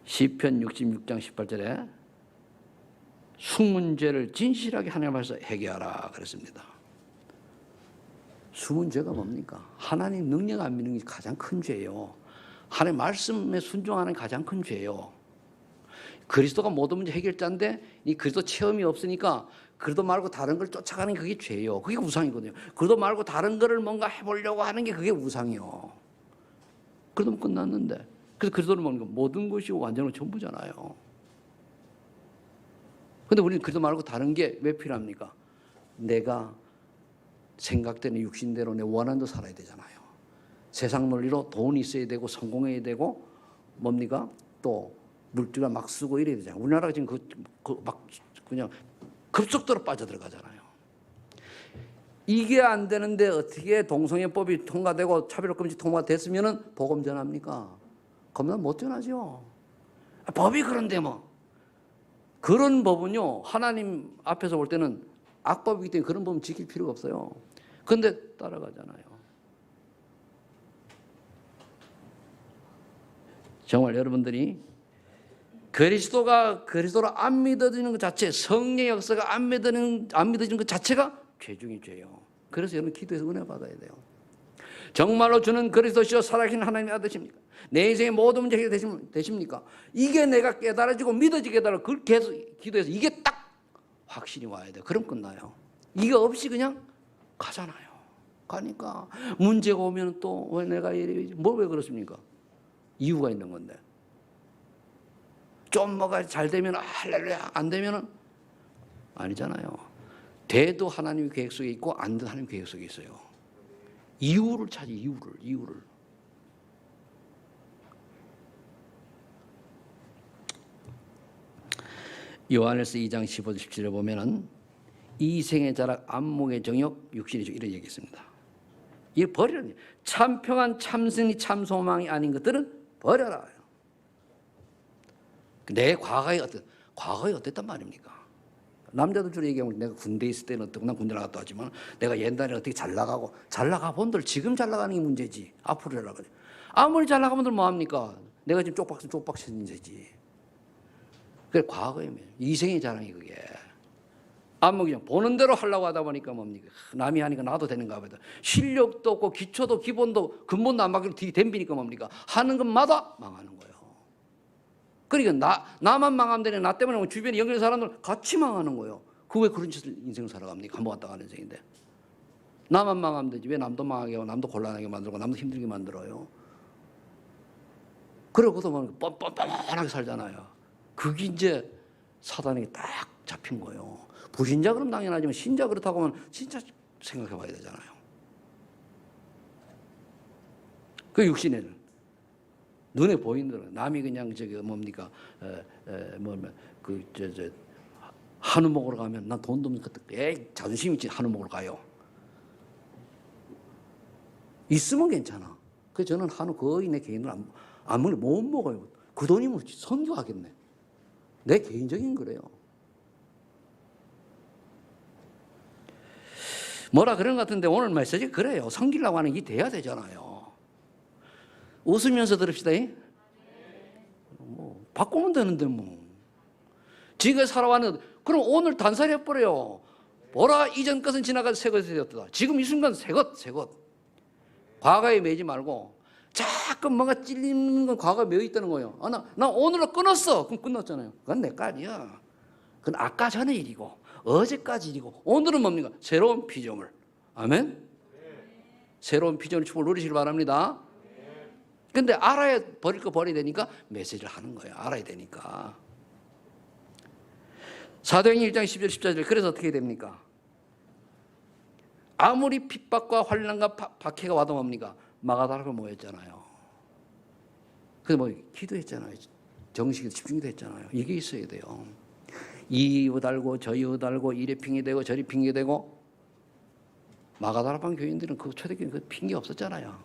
시편 66장 18절에 숙문제를 진실하게 하나님의 말씀에서 해결하라 그랬습니다. 숨은 죄가 뭡니까? 하나님 능력 안 믿는 게 가장 큰 죄예요. 하나님 말씀에 순종하는 게 가장 큰 죄예요. 그리스도가 모든 문제 해결자인데 이 그리스도 체험이 없으니까 그리스도 말고 다른 걸 쫓아가는 게 그게 죄예요. 그게 우상이거든요. 그리스도 말고 다른 거를 뭔가 해보려고 하는 게 그게 우상이요. 그러면 끝났는데 그래서 그리스도를 먹는 건 모든 것이 완전한 전부잖아요. 그런데 우리는 그리스도 말고 다른 게 왜 필요합니까? 내가 생각되는 육신대로 내 원하는 대로 살아야 되잖아요. 세상 논리로 돈이 있어야 되고 성공해야 되고 뭡니까? 또 물질을 막 쓰고 이래야 되잖아요. 우리나라가 지금 막 그냥 급속도로 빠져들어가잖아요. 이게 안 되는데 어떻게 동성애법이 통과되고 차별금지 통과됐으면은 복음 전합니까? 그러면 못 전하죠. 법이 그런데 뭐 그런 법은요 하나님 앞에서 볼 때는 악법이기 때문에 그런 법은 지킬 필요가 없어요. 그런데 따라가잖아요. 정말 여러분들이 그리스도로 안 믿어지는 것 자체, 성령의 역사가 안 믿어지는 것 자체가 죄 중의 죄요. 그래서 여러분 기도해서 은혜 받아야 돼요. 정말로 주는 그리스도시요 살아계신 하나님의 아들이십니까? 내 인생의 모든 문제 해결되십니까? 이게 내가 깨달아지고 믿어지게 해달라고 그렇게 해서 기도해서 이게 딱 확신이 와야 돼요. 그럼 끝나요. 이게 없이 그냥 가잖아요. 가니까 문제가 오면 또 왜 내가 이래 뭐 왜 그렇습니까? 이유가 있는 건데. 좀 뭐가 잘 되면 할렐루야, 안 되면은 아니잖아요. 돼도 하나님 계획 속에 있고 안 돼도 하나님 계획 속에 있어요. 이유를 찾아, 이유를. 요한일서 2장 15절 17절 보면은 이생의 자락, 안목의 정욕, 육신의 종 이런 얘기 있습니다. 이 버리는 참 평안, 참 승리, 참 소망이 아닌 것들은 버려라. 내 과거에 어땠단 말입니까? 남자들 주로 얘기하면 내가 군대에 있을 때는 어떻고, 난 군대 나갔다 왔지만 내가 옛날에 어떻게 잘 나가 본들 지금 잘 나가는 게 문제지. 앞으로 잘 나가지. 아무리 잘 나가본들 뭐합니까? 내가 지금 쪽박스 문제지. 그게 과거에 이생의 자랑이 그게. 안목이 좀 보는 대로 하려고 하다 보니까 뭡니까? 남이 하니까 나도 되는가 보다. 실력도 없고 기초도 기본도 근본도 안 바뀌고 뒤 댐비니까 뭡니까? 하는 것마다 망하는 거예요. 그러니까 나만 망하면 되네. 나 때문에 주변에 연결된 사람들 같이 망하는 거예요. 그 왜 그런 짓을 인생을 살아갑니까? 한번 왔다 가는 인생인데. 나만 망하면 되지. 왜 남도 망하게 하고 남도 곤란하게 만들고 남도 힘들게 만들어요. 그러고도 뻔뻔뻔하게 살잖아요. 그게 이제 사단에게 딱 잡힌 거예요. 불신자 그럼 당연하지만 신자 그렇다고 하면 진짜 생각해 봐야 되잖아요. 그 육신에는 눈에 보이는 대로 남이 그냥 저기 뭡니까 한우 먹으러 가면 난 돈도 없는 것들 자존심 있지 한우 먹으러 가요. 있으면 괜찮아. 그래서 저는 한우 거의 내 개인으로 아무리 못 먹어요. 그 돈이면 선교하겠네. 내 개인적인 거래요. 뭐라 그런 것 같은데 오늘 메시지 그래요. 섬기려고 하는 게 돼야 되잖아요. 웃으면서 들읍시다. 뭐 바꾸면 되는데 뭐. 지금 살아왔는 그럼 오늘 단살이 해버려요. 보라 이전 것은 지나가서 새 것이 되었다. 지금 이 순간 새 것. 과거에 매지 말고 자꾸 뭔가 찔리는 건 과거에 매여 있다는 거예요. 나 오늘로 끊었어. 그럼 끝났잖아요. 그건 내 거 아니야. 그건 아까 전의 일이고 어제까지 일이고 오늘은 뭡니까? 새로운 피조물. 아멘? 새로운 피조물 축복을 누리시길 바랍니다. 근데 알아야 버릴 거 버려야 되니까 메시지를 하는 거예요. 알아야 되니까. 사도행전 1장 10절 14절 그래서 어떻게 됩니까? 아무리 핍박과 환난과 박해가 와도 뭡니까? 마가다락을 모였잖아요. 그래서 뭐 기도했잖아요. 정식에 집중도 했잖아요. 이게 있어야 돼요. 이 이유 달고 저 이유 달고 이래 핑계대고 저리 핑계대고 마가다락방 교인들은 그 초대교인 그 핑계 없었잖아요.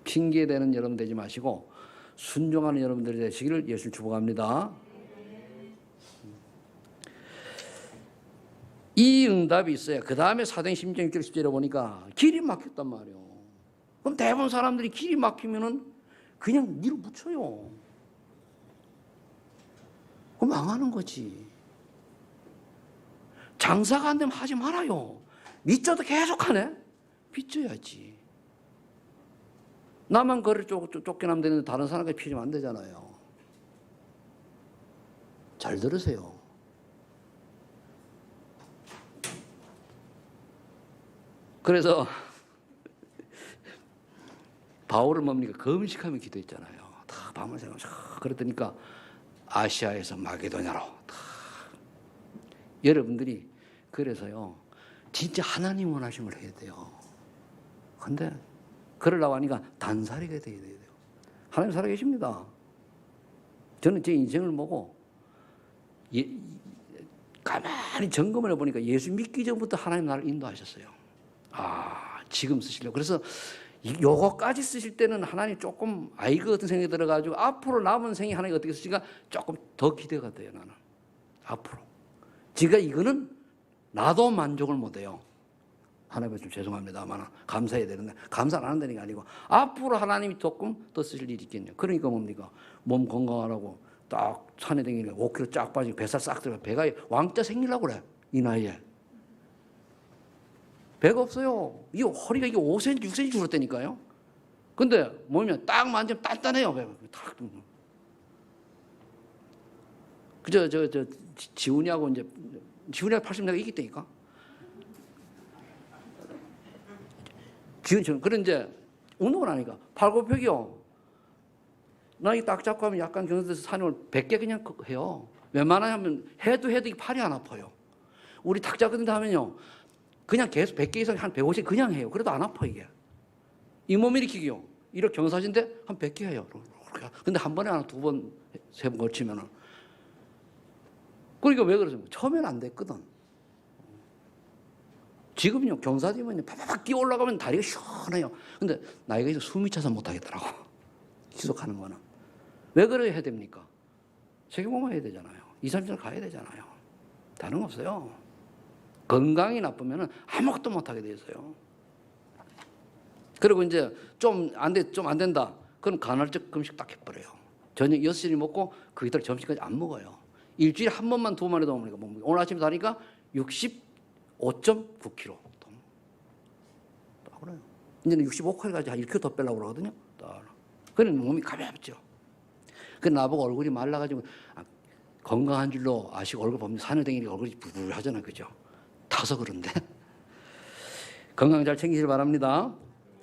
핑계대는 여러분 되지 마시고 순종하는 여러분들이 되시기를 예수 축복합니다. 이 응답이 있어요. 그 다음에 사도행전 16장 6절 10절에 보니까 길이 막혔단 말이에요. 그럼 대부분 사람들이 길이 막히면은 그냥 밀어붙여요. 그럼 망하는 거지. 장사가 안 되면 하지 말아요. 믿져도 계속 하네? 빚져야지. 나만 거를 쫓겨나면 되는데 다른 사람까지 피우면 안 되잖아요. 잘 들으세요. 그래서 바울을 뭡니까? 금식하며 기도했잖아요. 다 밤을 새면서 그랬더니까 아시아에서 마게도냐로 다. 여러분들이 그래서요 진짜 하나님 원하신 걸 해야 돼요. 근데 그러려고 하니까 단살이가 돼야 돼요. 하나님 살아계십니다. 저는 제 인생을 보고 가만히 점검을 해보니까 예수 믿기 전부터 하나님 나를 인도하셨어요. 지금 쓰시려고. 그래서 요거까지 쓰실 때는 하나님 조금 아이고 같은 생각이 들어가지고 앞으로 남은 생이 하나님 어떻게 쓰실까 조금 더 기대가 돼요. 나는 앞으로 제가 이거는 나도 만족을 못해요. 하나님 좀 죄송합니다만 감사해야 되는데 감사 안 한다는 게 아니고 앞으로 하나님이 조금 더 쓰실 일이 있겠네요. 그러니까 뭡니까? 몸 건강하라고 딱 산에 다니니까 5kg 쫙 빠지고 뱃살 싹 들어가 배가 왕자 생기려고 그래. 이 나이에. 배가 없어요. 이 허리가 이게 5cm, 6cm 줄었다니까요. 근데 몸이 딱 만지면 단단해요. 배가 탁. 지훈이하고 이제 지훈이가 80 내가 이겼다니까. 그런 이제 운동을 하니까 팔굽혀펴기요. 나 이 딱 잡고 하면 약간 경상도에서 산을 100개 그냥 해요. 웬만하면 해도 이 팔이 안 아파요. 우리 탁 잡는데 하면요. 그냥 계속 100개 이상 한 150 그냥 해요. 그래도 안 아파 이게. 잇몸 일으키기요. 이렇게 경사진데 한 100개 해요. 근데 한 번에 하나, 두 번, 세 번 걸치면은. 그러니까 왜 그러죠? 처음에는 안 됐거든. 지금요, 경사지면 파파팍 끼어 올라가면 다리가 시원해요. 근데 나이가 이제 숨이 차서 못 하겠더라고. 지속하는 거는. 왜 그래야 해야 됩니까? 세경공부 해야 되잖아요. 2, 3년 가야 되잖아요. 다른 거 없어요. 건강이 나쁘면 아무것도 못 하게 돼 있어요. 그리고 이제 좀 안 된다. 그럼 간헐적 금식 딱 해버려요. 저녁 6시에 먹고 그 이따 점심까지 안 먹어요. 일주일에 한 번만, 두 번만 해도 먹으니까 오늘 아침에 다니까 65.9kg. 그래요. 이제는 65kg까지 한 1kg 더 빼려고 그러거든요. 그러니 몸이 가볍죠. 그 나보고 얼굴이 말라가지고 건강한 줄로 아시고 얼굴 보면 산후댕이니까 얼굴이 부글하잖아요. 그죠? 타서 그런데. 건강 잘 챙기시길 바랍니다.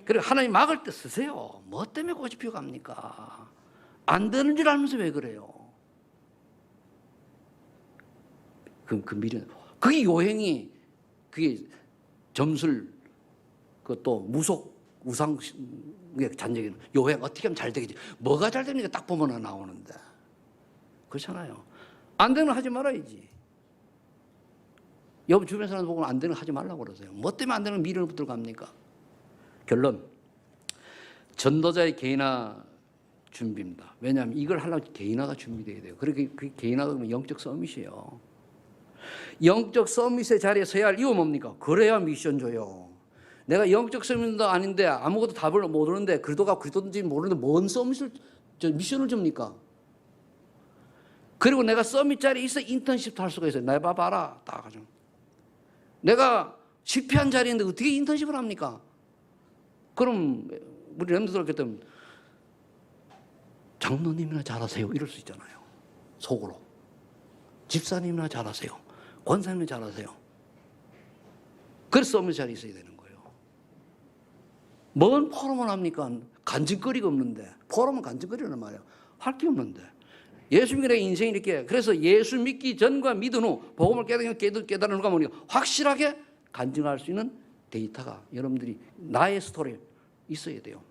그리고 하나님 막을 때 쓰세요. 뭐 때문에 꽃이 피어갑니까? 안 되는 줄 알면서 왜 그래요? 그 미련. 그게 요행이, 그게 점술, 그또 무속, 우상, 잔재기는 요행 어떻게 하면 잘 되겠지? 뭐가 잘 됩니까? 딱 보면 나오는데. 그렇잖아요. 안 되는 거 하지 말아야지. 여러분 주변 사람 보고 안 되는 거 하지 말라고 그러세요. 뭐 때문에 안 되는 거 미련을 붙들고 갑니까? 결론. 전도자의 개인화 준비입니다. 왜냐하면 이걸 하려면 개인화가 준비돼야 돼요. 그렇게 그 개인화가 그러면 영적 서밋이에요. 영적 서밋의 자리에 서야 할 이유 뭡니까? 그래야 미션 줘요. 내가 영적 서밋도 아닌데 아무것도 답을 모르는데 그리도가 그리도인지 모르는데 뭔 서밋을 미션을 줍니까? 그리고 내가 서밋 자리에 있어 인턴십도 할 수가 있어요. 나 봐봐라. 딱 하죠. 내가 실패한 자리인데 어떻게 인턴십을 합니까? 그럼 우리 렘들들 그때 장로님이나 잘하세요 이럴 수 있잖아요. 속으로. 집사님이나 잘하세요. 권사님이나 잘하세요. 그래서 서밋 자리에 있어야 되는 거예요. 뭔 포럼을 합니까? 간증거리가 없는데. 포럼은 간증거리란 말이에요. 할 게 없는데. 예수 믿기 내 인생이 이렇게. 그래서 예수 믿기 전과 믿은 후 복음을 깨달은 후가 뭐니까 확실하게 간증할 수 있는 데이터가 여러분들이 나의 스토리 있어야 돼요.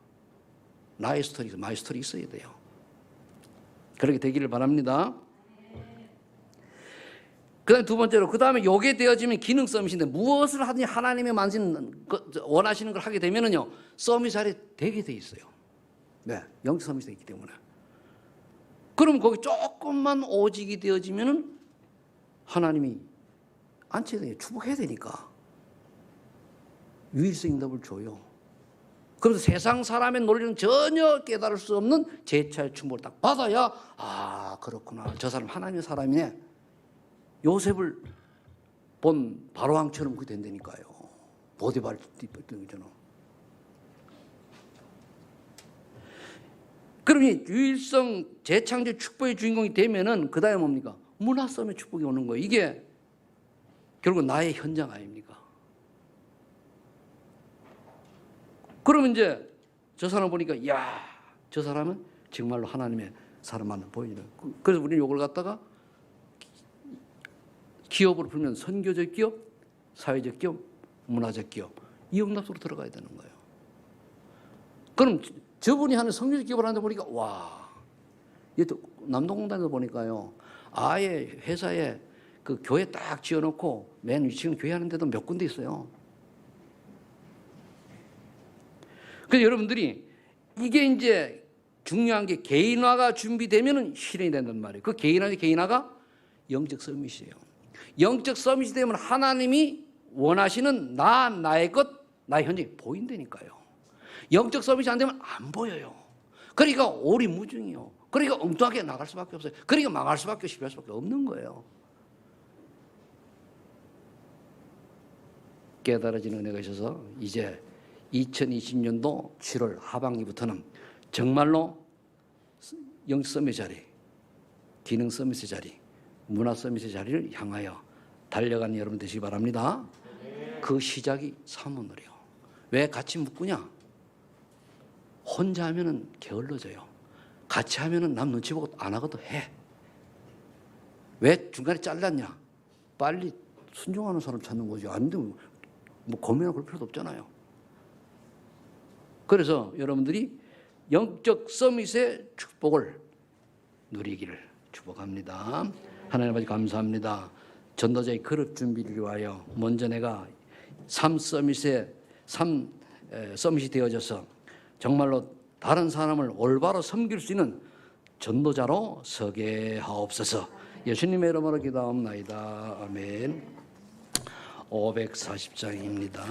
나의 스토리, 마이 스토리 있어야 돼요. 그렇게 되기를 바랍니다. 그 다음에 두 번째로, 그 다음에 요게 되어지면 기능 서밋인데 무엇을 하든지 하나님의 원하시는 걸 하게 되면은요, 서밋 자리에 되게 돼 있어요. 네, 영적 서밋이 되기 때문에. 그럼 거기 조금만 오직이 되어지면은 하나님이 안쳐야 돼요. 축복해야 되니까. 유일성 응답을 줘요. 그래서 세상 사람의 논리는 전혀 깨달을 수 없는 제차의 충복을 딱 받아야, 아, 그렇구나. 저 사람 하나님의 사람이네. 요셉을 본 바로왕처럼 그게 된다니까요. 보디발 있잖아. 그럼 이 유일성 재창조 축복의 주인공이 되면은 그 다음에 뭡니까? 문화성의 축복이 오는 거예요. 이게 결국 나의 현장 아닙니까? 그러면 이제 저 사람 보니까, 야, 저 사람은 정말로 하나님의 사람만 보이는. 그래서 우리는 이걸 갖다가 기업으로 풀면 선교적 기업, 사회적 기업, 문화적 기업, 이 응답 속으로 들어가야 되는 거예요. 그럼 저분이 하는 선교적 기업을 하는데 보니까, 와, 남동공단에서 보니까요, 아예 회사에 그 교회 딱 지어놓고 맨 위층 교회 하는데도 몇 군데 있어요. 그래서 여러분들이 이게 이제 중요한 게 개인화가 준비되면은 실현이 된단 말이에요. 그 개인화가 영적 서밋이에요. 영적 서밋이 되면 하나님이 원하시는 나의 것, 나의 현장이 보인다니까요. 영적 서밋이 안 되면 안 보여요. 그러니까 오리무중이요. 그러니까 엉뚱하게 나갈 수밖에 없어요. 그러니까 망할 수밖에, 실패할 수밖에 없는 거예요. 깨달아지는 은혜가 있어서 이제 2020년도 7월 하반기부터는 정말로 영적 서밋의 자리, 기능 서밋의 자리, 문화 서밋의 자리를 향하여 달려가는 여러분 되시기 바랍니다. 그 시작이 사모늘이요. 왜 같이 묶으냐? 혼자 하면은 게을러져요. 같이 하면은 남 눈치 보고 안 하고도 해. 왜 중간에 잘랐냐? 빨리 순종하는 사람 찾는 거지. 안 되면 뭐 고민하고 그럴 필요도 없잖아요. 그래서 여러분들이 영적 서밋의 축복을 누리기를 축복합니다. 하나님 아버지 감사합니다. 전도자의 그릇 준비를 위하여 먼저 내가 삶 서밋이 되어져서 정말로 다른 사람을 올바로 섬길 수 있는 전도자로 서게 하옵소서. 예수님의 이름으로 기도하옵나이다. 아멘. 540장입니다.